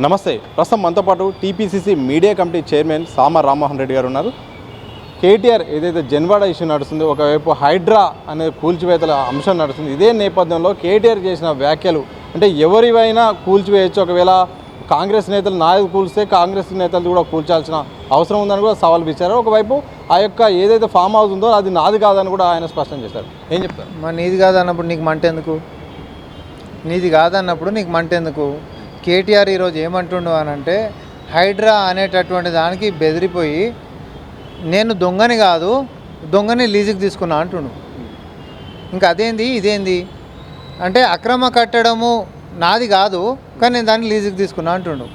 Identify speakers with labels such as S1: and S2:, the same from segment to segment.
S1: నమస్తే. ప్రస్తుతం మనతో పాటు టీపీసీసీ మీడియా కమిటీ చైర్మన్ సామ రామ్మోహన్ రెడ్డి గారు ఉన్నారు. కేటీఆర్ ఏదైతే జన్వాడ ఇష్యూ నడుస్తుందో, ఒకవైపు హైడ్రా అనే కూల్చివేతల అంశం నడుస్తుంది. ఇదే నేపథ్యంలో కేటీఆర్ చేసిన వ్యాఖ్యలు అంటే ఎవరివైనా కూల్చివేయచ్చు, ఒకవేళ కాంగ్రెస్ నేతలు నాయకులు కూల్స్తే కాంగ్రెస్ నేతలు కూడా కూల్చాల్సిన అవసరం ఉందని కూడా సవాల్ విచ్చారు. ఒకవైపు ఆ యొక్క ఏదైతే ఫామ్ హౌస్ ఉందో అది నాది కాదని కూడా ఆయన స్పష్టం చేశారు. ఏం చెప్తారు?
S2: మరి నీది కాదన్నప్పుడు నీకు మంట ఎందుకు? నీది కాదన్నప్పుడు నీకు మంట ఎందుకు? కేటీఆర్ ఈరోజు ఏమంటుండు అని అంటే, హైడ్రా అనేటటువంటి దానికి బెదిరిపోయి నేను దొంగని కాదు, దొంగని లీజుకి తీసుకున్నా అంటుండు. ఇంకా అదేంది ఇదేంది అంటే, అక్రమ కట్టడము నాది కాదు కానీ నేను దాన్ని లీజుకి తీసుకున్నా అంటుండు.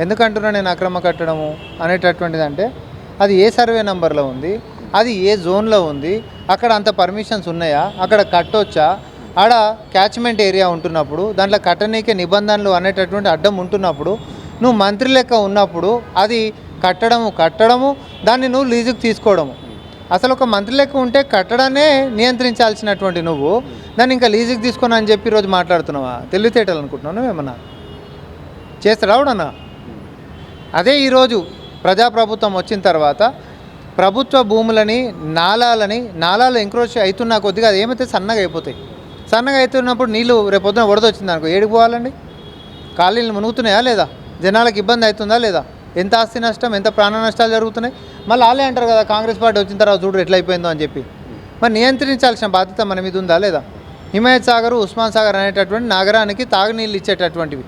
S2: ఎందుకంటున్నా నేను అక్రమ కట్టడము అనేటటువంటిది అంటే, అది ఏ సర్వే నెంబర్లో ఉంది, అది ఏ జోన్లో ఉంది, అక్కడ అంత పర్మిషన్స్ ఉన్నాయా, అక్కడ కట్టొచ్చా, ఆడ క్యాచ్మెంట్ ఏరియా ఉంటున్నప్పుడు దాంట్లో కట్టనీకే నిబంధనలు అనేటటువంటి అడ్డం ఉంటున్నప్పుడు నువ్వు మంత్రి లెక్క ఉన్నప్పుడు అది కట్టడము దాన్ని నువ్వు లీజుకు తీసుకోవడము. అసలు ఒక మంత్రి లెక్క ఉంటే కట్టడాన్నే నియంత్రించాల్సినటువంటి నువ్వు దాన్ని ఇంకా లీజుకు తీసుకొని అని చెప్పి ఈరోజు మాట్లాడుతున్నావా? తెలివితేటలు అనుకుంటున్నావు నువ్వేమన్నా? చేస్తాడా అవడన్నా? అదే ఈరోజు ప్రజాప్రభుత్వం వచ్చిన తర్వాత ప్రభుత్వ భూములని నాలాలు ఎంక్రోచ్ అవుతున్నా కొద్దిగా అది ఏమైతే సన్నగా అయిపోతాయి. సన్నగా అవుతున్నప్పుడు నీళ్ళు రేపొద్దున వరద వచ్చింది అనుకో, ఏడికి పోవాలండి? కాలనీలు మునుగుతున్నాయా లేదా? జనాలకు ఇబ్బంది అవుతుందా లేదా? ఎంత ఆస్తి నష్టం, ఎంత ప్రాణ నష్టాలు జరుగుతున్నాయి. మళ్ళీ వాళ్ళే అంటారు కదా, కాంగ్రెస్ పార్టీ వచ్చిన తర్వాత చూడు ఎట్లా అయిపోయిందో అని చెప్పి. మరి నియంత్రించాల్సిన బాధ్యత మన మీద ఉందా లేదా? హిమాయత్ సాగర్, ఉస్మాన్ సాగర్ అనేటటువంటి నగరానికి తాగునీళ్ళు ఇచ్చేటటువంటివి.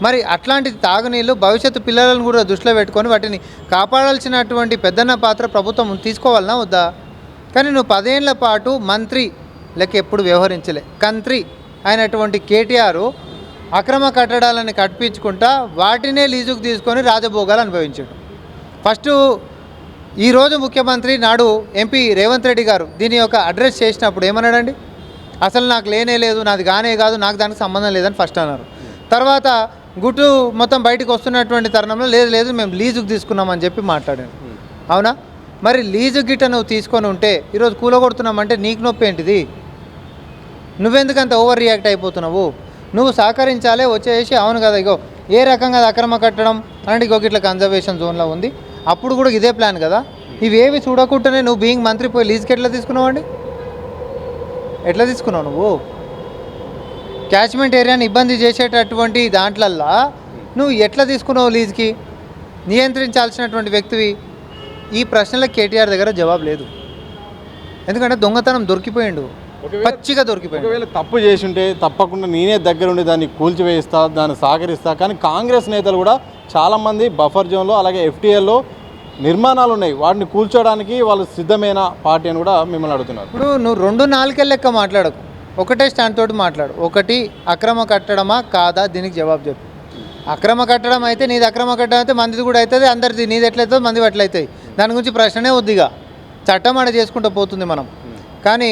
S2: మరి అట్లాంటి తాగునీళ్ళు భవిష్యత్తు పిల్లలను కూడా దృష్టిలో పెట్టుకొని వాటిని కాపాడాల్సినటువంటి పెద్దన్న పాత్ర ప్రభుత్వం తీసుకోవాలన్నా వద్దా? కానీ నువ్వు 10 ఏళ్ల పాటు మంత్రి లెక్క ఎప్పుడు వ్యవహరించలే. కంత్రి అయినటువంటి కేటీఆర్ అక్రమ కట్టడాలని కట్టించుకుంటా వాటినే లీజుకు తీసుకొని రాజభోగాలు అనుభవించాడు. ఫస్ట్ ఈరోజు ముఖ్యమంత్రి నాడు ఎంపీ రేవంత్ రెడ్డి గారు దీని యొక్క అడ్రస్ చేసినప్పుడు ఏమన్నాడండి? అసలు నాకు లేనే లేదు, నాది గానే కాదు, నాకు దానికి సంబంధం లేదని ఫస్ట్ అన్నారు. తర్వాత గుట్టు మొత్తం బయటకు వస్తున్నటువంటి తరుణంలో లేదు మేము లీజుకు తీసుకున్నామని చెప్పి మాట్లాడాను. అవునా? మరి లీజు గిట్ట నువ్వు తీసుకొని ఉంటే ఈరోజు కూలగొడుతున్నామంటే నీకు నొప్పి ఏంటిది? నువ్వెందుకంత ఓవర్ రియాక్ట్ అయిపోతున్నావు? నువ్వు సహకరించాలే, వచ్చేసి అవును కదా ఇగో ఏ రకంగా అక్రమ కట్టడం అంటే ఇగో ఇట్లా కన్జర్వేషన్ జోన్లో ఉంది, అప్పుడు కూడా ఇదే ప్లాన్ కదా. ఇవేవి చూడకుండానే నువ్వు బీయింగ్ మంత్రి పోయి లీజుకి ఎట్లా తీసుకున్నావు అండి? ఎట్లా తీసుకున్నావు నువ్వు? క్యాచ్మెంట్ ఏరియాని ఇబ్బంది చేసేటటువంటి దాంట్లల్లా నువ్వు ఎట్లా తీసుకున్నావు లీజుకి? నియంత్రించాల్సినటువంటి వ్యక్తివి. ఈ ప్రశ్నలకు కేటీఆర్ దగ్గర జవాబు లేదు. ఎందుకంటే దొంగతనం దొరికిపోయిండు, పచ్చిగా దొరికిపోయింది.
S1: ఒకవేళ తప్పు చేసి ఉంటే తప్పకుండా నేనే దగ్గరుండి దాన్ని కూల్చివేయిస్తా, దాన్ని సహకరిస్తా. కానీ కాంగ్రెస్ నేతలు కూడా చాలామంది బఫర్ జోన్లో అలాగే ఎఫ్టీఎల్లో నిర్మాణాలు ఉన్నాయి, వాటిని కూల్చోడానికి వాళ్ళు సిద్ధమైన పార్టీ అని కూడా మిమ్మల్ని అడుగుతున్నారు.
S2: ఇప్పుడు నువ్వు 2 నాలుకేళ్ళ లెక్క మాట్లాడకు, ఒకటే స్టాండ్ తోటి మాట్లాడు. ఒకటి అక్రమ కట్టడమా కాదా, దీనికి జవాబు చెప్పు. అక్రమ కట్టడం అయితే నీది అక్రమ కట్టడం అయితే మందిది కూడా అవుతుంది, అందరిది. నీది ఎట్లయితుంది మంది ఎట్లయితాయి, దాని గురించి ప్రశ్నే వద్దిగా. చట్టం ఆడ చేసుకుంటూ పోతుంది మనం. కానీ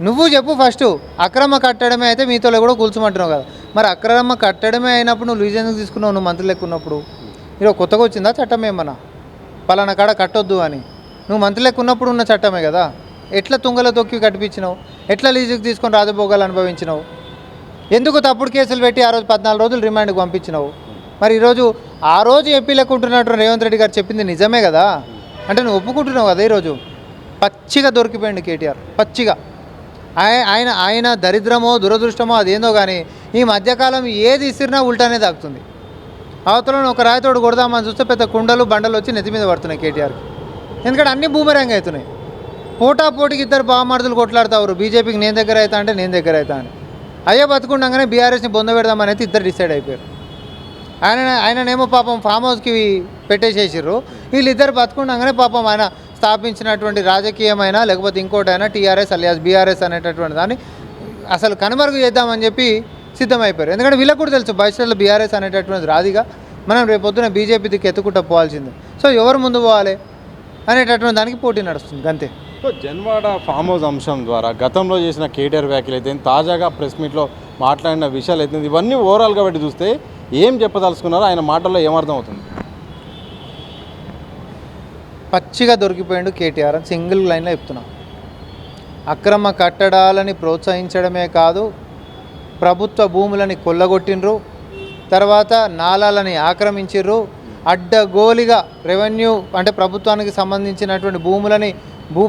S2: నువ్వు చెప్పు ఫస్ట్, అక్రమ కట్టడమే అయితే మీతో కూడా కూల్చమంటున్నావు కదా. మరి అక్రమ కట్టడమే అయినప్పుడు నువ్వు లీజ్ ఎందుకు తీసుకున్నావు? నువ్వు మంత్రి లెక్క ఉన్నప్పుడు మీరు కొత్తగా వచ్చిందా చట్టం ఏమన్నా పలానా కాడ కట్టొద్దు అని? నువ్వు మంత్రి లెక్క ఉన్నప్పుడు ఉన్న చట్టమే కదా. ఎట్లా తుంగలో తొక్కి కట్టిపించినావు? ఎట్లా లీజుకి తీసుకొని రాజభోగాలు అనుభవించినావు? ఎందుకు తప్పుడు కేసులు పెట్టి ఆ రోజు 14 రోజులు రిమాండ్కి పంపించినావు? మరి ఈరోజు ఆ రోజు ఎంపీలకు ఉంటున్నట్టు రేవంత్ రెడ్డి గారు చెప్పింది నిజమే కదా. అంటే నువ్వు ఒప్పుకుంటున్నావు కదా. ఈరోజు పచ్చిగా దొరికిపోయింది కేటీఆర్, పచ్చిగా. ఆయన దరిద్రమో దురదృష్టమో అదేందో కానీ ఈ మధ్యకాలం ఏది ఇసిరినా ఉల్టానే తాకుతుంది. అవతలను ఒక రాయితోడు కొడదామని చూస్తే పెద్ద కుండలు బండలు వచ్చి నెత్తి మీద పడుతున్నాయి కేటీఆర్కి. ఎందుకంటే అన్నీ బూమరంగ్ అవుతున్నాయి. పోటాపోటీకి ఇద్దరు బావమరుదులు కొట్లాడుతారు. బీజేపీకి నేను దగ్గర అవుతా అంటే నేను దగ్గర అవుతా అని. అయ్యో బతుకుండగానే బీఆర్ఎస్ని బొంద పెడదామని అయితే ఇద్దరు డిసైడ్ అయిపోయారు. ఆయననేమో పాపం ఫామ్ హౌస్కి పెట్టేసేసారు. వీళ్ళిద్దరు బతుకుండగానే పాపం ఆయన స్థాపించినటువంటి రాజకీయమైనా లేకపోతే ఇంకోటైనా టీఆర్ఎస్ అలియాస్ బీఆర్ఎస్ అనేటటువంటి దాన్ని అసలు కనుమరుగు చేద్దామని చెప్పి సిద్ధమైపోయారు. ఎందుకంటే వీళ్ళకు కూడా తెలుసు భవిష్యత్తులో బీఆర్ఎస్ అనేటటువంటిది రాదిగా, మనం రేపొద్దున బీజేపీ దిక్కు ఎత్తుకుంటూ పోవాల్సిందే. సో ఎవరు ముందు పోవాలి అనేటటువంటి దానికి పోటీ నడుస్తుంది అంతే.
S1: సో జన్వాడ ఫామ్ హౌస్ అంశం ద్వారా గతంలో చేసిన కేటీఆర్ వ్యాఖ్యలు అయితే, తాజాగా ప్రెస్ మీట్లో మాట్లాడిన విషయాలు అయితే, ఇవన్నీ ఓవరాల్గా బట్టి చూస్తే ఏం చెప్పదలుచుకున్నారో ఆయన మాటల్లో ఏమర్థం అవుతుంది?
S2: పచ్చిగా దొరికిపోయిండు కేటీఆర్ అని సింగిల్ లైన్లో చెప్తున్నాం. అక్రమ కట్టడాలని ప్రోత్సహించడమే కాదు, ప్రభుత్వ భూములని కొల్లగొట్టిండ్రు, తర్వాత నాలాలని ఆక్రమించిర్రు, అడ్డగోలిగా రెవెన్యూ అంటే ప్రభుత్వానికి సంబంధించినటువంటి భూములని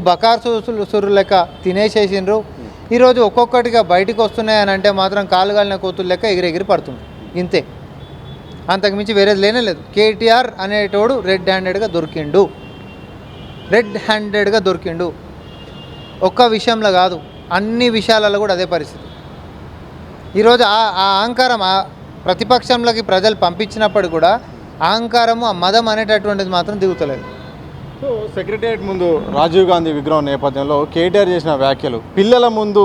S2: బకాసురు లెక్క తినేసేసిండ్రు. ఈరోజు ఒక్కొక్కటిగా బయటకు వస్తున్నాయని అంటే మాత్రం కాలుగాలిన కోతులు లెక్క ఎగిరెగిరి పడుతుంది, ఇంతే, అంతకుమించి వేరేది లేనే లేదు. కేటీఆర్ అనేటోడు రెడ్ హ్యాండెడ్గా దొరికిండు. ఒక్క విషయంలో కాదు, అన్ని విషయాలలో కూడా అదే పరిస్థితి. ఈరోజు ఆ అహంకారం ప్రతిపక్షంలోకి ప్రజలు పంపించినప్పుడు కూడా అహంకారము, ఆ మదం అనేటటువంటిది మాత్రం దిగుతలేదు.
S1: సో సెక్రటేరియట్ ముందు రాజీవ్ గాంధీ విగ్రహం నేపథ్యంలో కేటీఆర్ చేసిన వ్యాఖ్యలు, పిల్లల ముందు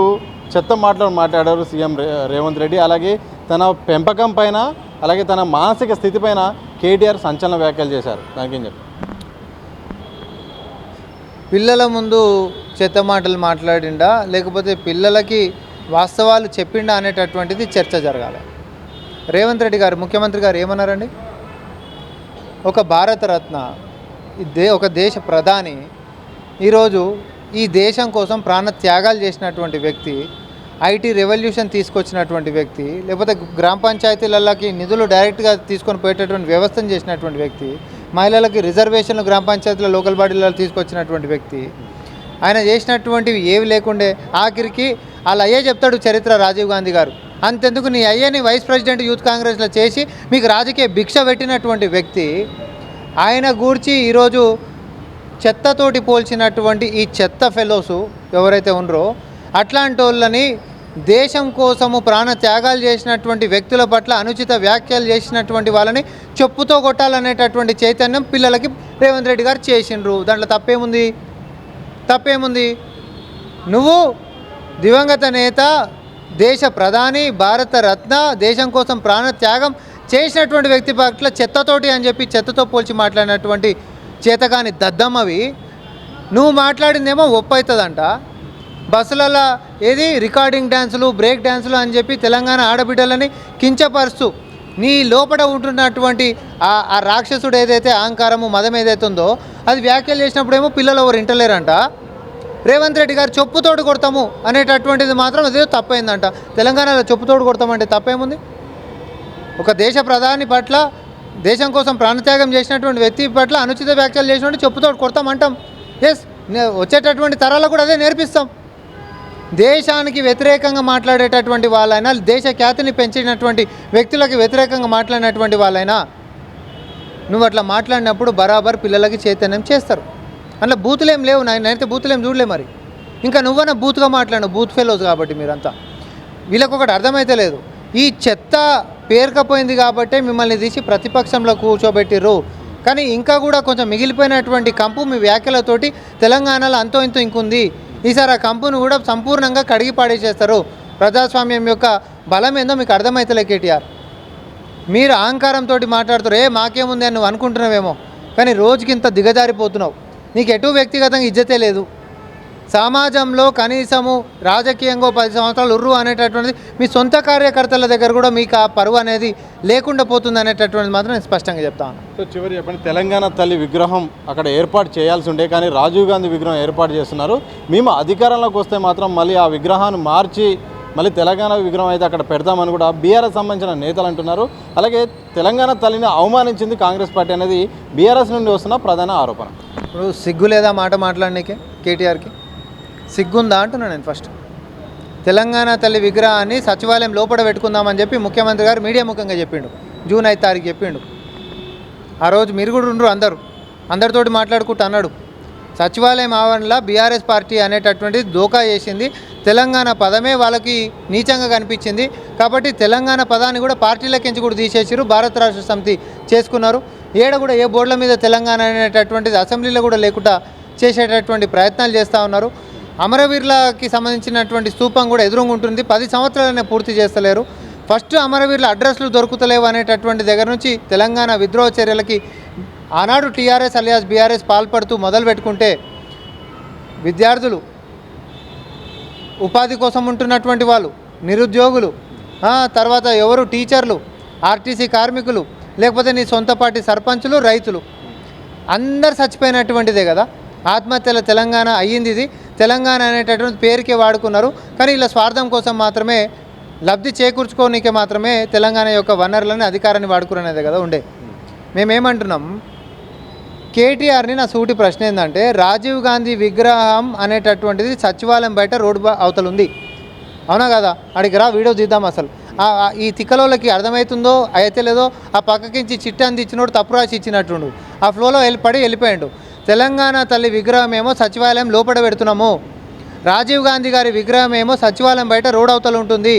S1: చెత్త మాట్లాడారు సీఎం రేవంత్ రెడ్డి. అలాగే తన పెంపకం పైన, అలాగే తన మానసిక స్థితి పైన కేటీఆర్ సంచలన వ్యాఖ్యలు చేశారు. దానికేం చెప్పారు?
S2: పిల్లల ముందు చెత్త మాటలు మాట్లాడిండా లేకపోతే పిల్లలకి వాస్తవాలు చెప్పిండా అనేటటువంటిది చర్చ జరగాలి. రేవంత్ రెడ్డి గారు, ముఖ్యమంత్రి గారు ఏమన్నారండి? ఒక భారతరత్న, ఒక దేశ ప్రధాని, ఈరోజు ఈ దేశం కోసం ప్రాణ త్యాగాలు చేసినటువంటి వ్యక్తి, ఐటీ రెవల్యూషన్ తీసుకొచ్చినటువంటి వ్యక్తి, లేకపోతే గ్రామ పంచాయతీలకి నిధులు డైరెక్ట్గా తీసుకొని పోయేటటువంటి వ్యవస్థను చేసినటువంటి వ్యక్తి, మహిళలకి రిజర్వేషన్లు గ్రామ పంచాయతీల లోకల్ బాడీలలో తీసుకొచ్చినటువంటి వ్యక్తి, ఆయన చేసినటువంటివి ఏవి లేకుండే ఆఖరికి వాళ్ళ అయ్యే చెప్తాడు చరిత్ర రాజీవ్ గాంధీ గారు. అంతెందుకు, నీ అయ్యని వైస్ ప్రెసిడెంట్ యూత్ కాంగ్రెస్లో చేసి మీకు రాజకీయ భిక్ష పెట్టినటువంటి వ్యక్తి, ఆయన గూర్చి ఈరోజు చెత్తతోటి పోల్చినటువంటి ఈ చెత్త ఫెలోసు ఎవరైతే ఉన్నారో అట్లాంటి వాళ్ళని, దేశం కోసము ప్రాణ త్యాగాలు చేసినటువంటి వ్యక్తుల పట్ల అనుచిత వ్యాఖ్యలు చేసినటువంటి వాళ్ళని చెప్పుతో కొట్టాలనేటటువంటి చైతన్యం పిల్లలకి రేవంత్ రెడ్డి గారు చేసిండ్రు. దాంట్లో తప్పేముంది? నువ్వు దివంగత నేత, దేశ ప్రధాని, భారతరత్న, దేశం కోసం ప్రాణ త్యాగం చేసినటువంటి వ్యక్తి పట్ల చెత్తతోటి అని చెప్పి చెత్తతో పోల్చి మాట్లాడినటువంటి చేతకాని దద్దమ్మవి, నువ్వు మాట్లాడిందేమో ఒప్పవుతుందంట. బస్సులలో ఏది రికార్డింగ్ డ్యాన్సులు, బ్రేక్ డ్యాన్సులు అని చెప్పి తెలంగాణ ఆడబిడ్డలని కించపరుస్తూ నీ లోపల ఉంటున్నటువంటి ఆ రాక్షసుడు ఏదైతే అహంకారము, మదం ఏదైతే ఉందో అది వ్యాఖ్యలు చేసినప్పుడేమో పిల్లలు ఎవరు వింటలేరంట. రేవంత్ రెడ్డి గారు చెప్పుతోడు కొడతాము అనేటటువంటిది మాత్రం అదే తప్పైందంట. తెలంగాణలో చెప్పుతోడు కొడతామంటే తప్పేముంది? ఒక దేశ ప్రధాని పట్ల, దేశం కోసం ప్రాణత్యాగం చేసినటువంటి వ్యక్తి పట్ల అనుచిత వ్యాఖ్యలు చేసినట్టు చెప్పుతోడు కొడతామంటాం. ఎస్, వచ్చేటటువంటి తరాలకు కూడా అదే నేర్పిస్తాం. దేశానికి వ్యతిరేకంగా మాట్లాడేటటువంటి వాళ్ళైనా, దేశ ఖ్యాతిని పెంచినటువంటి వ్యక్తులకు వ్యతిరేకంగా మాట్లాడినటువంటి వాళ్ళైనా నువ్వు అట్లా మాట్లాడినప్పుడు బరాబర్ పిల్లలకి చైతన్యం చేస్తారు. అట్లా బూతులేం లేవు, నేనైతే బూతులేం చూడలే. మరి ఇంకా నువ్వన్నా బూత్గా మాట్లాడు, బూత్ ఫెలోస్ కాబట్టి మీరంతా. వీళ్ళకి ఒకటి అర్థమైతే లేదు, ఈ చెత్త పేరుకపోయింది కాబట్టే మిమ్మల్ని తీసి ప్రతిపక్షంలో కూర్చోబెట్టిర్రు. కానీ ఇంకా కూడా కొంచెం మిగిలిపోయినటువంటి కంపు మీ వ్యాఖ్యలతోటి తెలంగాణలో అంతో ఇంతో ఇంకుంది. ఈసారి ఆ కంపును కూడా సంపూర్ణంగా కడిగి పాడేసేస్తారు. ప్రజాస్వామ్యం యొక్క బలం ఏందో మీకు అర్థమవుతలే కేటీఆర్. మీరు అహంకారంతో మాట్లాడుతారు, మాకేముంది అని నువ్వు అనుకుంటున్నావేమో, కానీ రోజుకి ఇంత దిగజారిపోతున్నావు. నీకు ఎటు వ్యక్తిగతంగా ఇజ్జతే లేదు. సమాజంలో కనీసము రాజకీయంగా 10 సంవత్సరాలు ఉర్రు అనేటటువంటిది మీ సొంత కార్యకర్తల దగ్గర కూడా మీకు ఆ పరువు అనేది లేకుండా పోతుంది అనేటటువంటిది మాత్రం నేను స్పష్టంగా చెప్తాను.
S1: సో చివరి చెప్పండి, తెలంగాణ తల్లి విగ్రహం అక్కడ ఏర్పాటు చేయాల్సి ఉండే, కానీ రాజీవ్ గాంధీ విగ్రహం ఏర్పాటు చేస్తున్నారు. మేము అధికారంలోకి వస్తే మాత్రం మళ్ళీ ఆ విగ్రహాన్ని మార్చి మళ్ళీ తెలంగాణ విగ్రహం అయితే అక్కడ పెడతామని కూడా బీఆర్ఎస్ సంబంధించిన నేతలు అంటున్నారు. అలాగే తెలంగాణ తల్లిని అవమానించింది కాంగ్రెస్ పార్టీ అనేది బీఆర్ఎస్ నుండి వస్తున్న ప్రధాన ఆరోపణ.
S2: ఇప్పుడు సిగ్గు లేదా మాట మాట్లాడనీకే కేటీఆర్కి? సిగ్గుందా అంటున్నాను నేను. ఫస్ట్ తెలంగాణ తల్లి విగ్రహాన్ని సచివాలయం లోపల పెట్టుకుందామని చెప్పి ముఖ్యమంత్రి గారు మీడియా ముఖంగా చెప్పిండు. జూన్ 5 తారీఖు చెప్పిండు. ఆ రోజు మీరు కూడా ఉండరు, అందరితోటి మాట్లాడుకుంటూ అన్నాడు, సచివాలయం ఆవరణలో బీఆర్ఎస్ పార్టీ అనేటటువంటిది దోకా చేసింది, తెలంగాణ పదమే వాళ్ళకి నీచంగా కనిపించింది కాబట్టి తెలంగాణ పదాన్ని కూడా పార్టీలకించి కూడా తీసేసారు, భారత రాష్ట్ర సమితి చేసుకున్నారు. కూడా ఏ బోర్డుల మీద తెలంగాణ అనేటటువంటిది అసెంబ్లీలో కూడా లేకుండా చేసేటటువంటి ప్రయత్నాలు చేస్తూ ఉన్నారు. అమరవీరులకి సంబంధించినటువంటి స్తూపం కూడా ఎదురుగా ఉంటుంది, 10 సంవత్సరాలనే పూర్తి చేస్తలేరు. ఫస్ట్ అమరవీరుల అడ్రస్లు దొరుకుతలేవు అనేటటువంటి దగ్గర నుంచి తెలంగాణ విద్రోహ చర్యలకి ఆనాడు టీఆర్ఎస్ అలియాస్ బీఆర్ఎస్ పాల్పడుతూ మొదలు పెట్టుకుంటే విద్యార్థులు, ఉపాధి కోసం ఉంటున్నటువంటి వాళ్ళు, నిరుద్యోగులు, తర్వాత ఎవరు టీచర్లు, ఆర్టీసీ కార్మికులు, లేకపోతే నీ సొంత పార్టీ సర్పంచులు, రైతులు అందరు చచ్చిపోయినటువంటిదే కదా. ఆత్మహత్యల తెలంగాణ అయ్యింది. ఇది తెలంగాణ అనేటటువంటి పేరుకే వాడుకున్నారు, కానీ ఇలా స్వార్థం కోసం మాత్రమే లబ్ధి చేకూర్చుకోనికే మాత్రమే తెలంగాణ యొక్క వనరులని అధికారాన్ని వాడుకునేదే కదా ఉండే. మేమేమంటున్నాం, కేటీఆర్ని నా సూటి ప్రశ్న ఏంటంటే, రాజీవ్ గాంధీ విగ్రహం అనేటటువంటిది సచివాలయం బయట రోడ్డు అవతల ఉంది, అవునా కదా? అడిగి రా, వీడియో తీద్దాం. అసలు ఈ తిక్కలోళ్ళకి అర్థమవుతుందో అయితే లేదో, ఆ పక్కకించి చిట్టి అందించినోడు తప్పు రాసి ఇచ్చినట్టుండు, ఆ ఫ్లోలో వెళ్ళిపోయాడు. తెలంగాణ తల్లి విగ్రహం ఏమో సచివాలయం లోపల పెడుతున్నాము, రాజీవ్ గాంధీ గారి విగ్రహం ఏమో సచివాలయం బయట రోడ్ అవతల ఉంటుంది.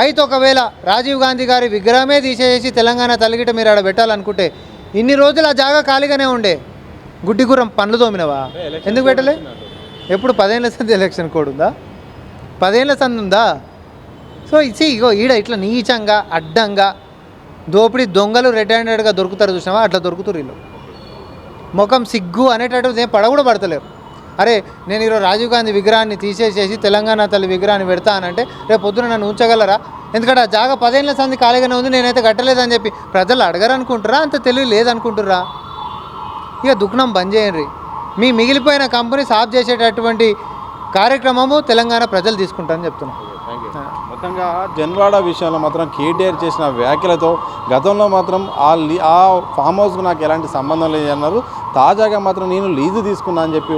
S2: అయితే ఒకవేళ రాజీవ్ గాంధీ గారి విగ్రహమే తీసేసి తెలంగాణ తల్లిగిట మీరు ఆడ పెట్టాలనుకుంటే, ఇన్ని రోజులు ఆ జాగా ఖాళీగానే ఉండే. గుడ్డిగుర్రం పండ్లు తోమినవా? ఎందుకు పెట్టలే? ఎప్పుడు 10 ఏళ్ళ సంది ఎలక్షన్ కోడ్ ఉందా? 10 ఏళ్ళ సంది ఉందా? సో ఇగో ఈడ ఇట్లా నీచంగా అడ్డంగా దోపిడీ దొంగలు రెడ్ హ్యాండెడ్గా దొరుకుతారు, చూసినావా? అట్లా దొరుకుతారు వీళ్ళు. ముఖం సిగ్గు అనేటటువంటి ఏం కూడా పడతలేరు. అరే నేను ఈరోజు రాజీవ్ గాంధీ విగ్రహాన్ని తీసేసేసి తెలంగాణ తల్లి విగ్రహాన్ని పెడతా అనంటే రేపు పొద్దున నన్ను ఉంచగలరా? ఎందుకంటే ఆ జాగా 10 ఏళ్ళ సంది ఖాళీగానే ఉంది, నేనైతే కట్టలేదని చెప్పి ప్రజలు అడగరనుకుంటారా? అంత తెలివి లేదనుకుంటుర్రా? ఇక దుఃఖం బంద్ చేయండి. మీ మిగిలిపోయిన కంపెనీ సాఫ్ చేసేటటువంటి కార్యక్రమము తెలంగాణ ప్రజలు తీసుకుంటారని చెప్తున్నాను.
S1: మొత్తంగా జన్వాడ విషయంలో మాత్రం కేటీఆర్ చేసిన వ్యాఖ్యలతో గతంలో మాత్రం ఆ ఫామ్ హౌస్కు నాకు ఎలాంటి సంబంధం లేదన్నారు. తాజాగా మాత్రం నేను లీజు తీసుకున్నా అని చెప్పి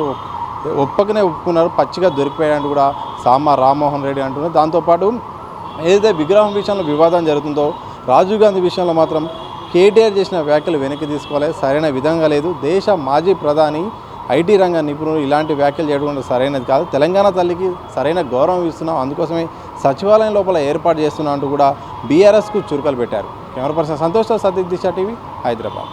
S1: ఒప్పుకున్నారు. పచ్చిగా దొరికిపోయాడంటూ కూడా సామా రామ్మోహన్ రెడ్డి అంటున్నారు. దాంతోపాటు ఏదైతే విగ్రహం విషయంలో వివాదం జరుగుతుందో, రాజీవ్ గాంధీ విషయంలో మాత్రం కేటీఆర్ చేసిన వ్యాఖ్యలు వెనక్కి తీసుకోవాలి, సరైన విధంగా లేదు. దేశ మాజీ ప్రధాని, ఐటీ రంగ నిపుణులు ఇలాంటి వ్యాఖ్యలు చేయడం సరైనది కాదు. తెలంగాణ తల్లికి సరైన గౌరవం ఇస్తున్నాం, అందుకోసమే సచివాలయం లోపల ఏర్పాటు చేస్తున్నాం అంటూ కూడా బీఆర్ఎస్కు చురుకలు పెట్టారు. కెమెరా పర్సన్ సంతోష్, సతీష్ దిశ టీవీ, హైదరాబాద్.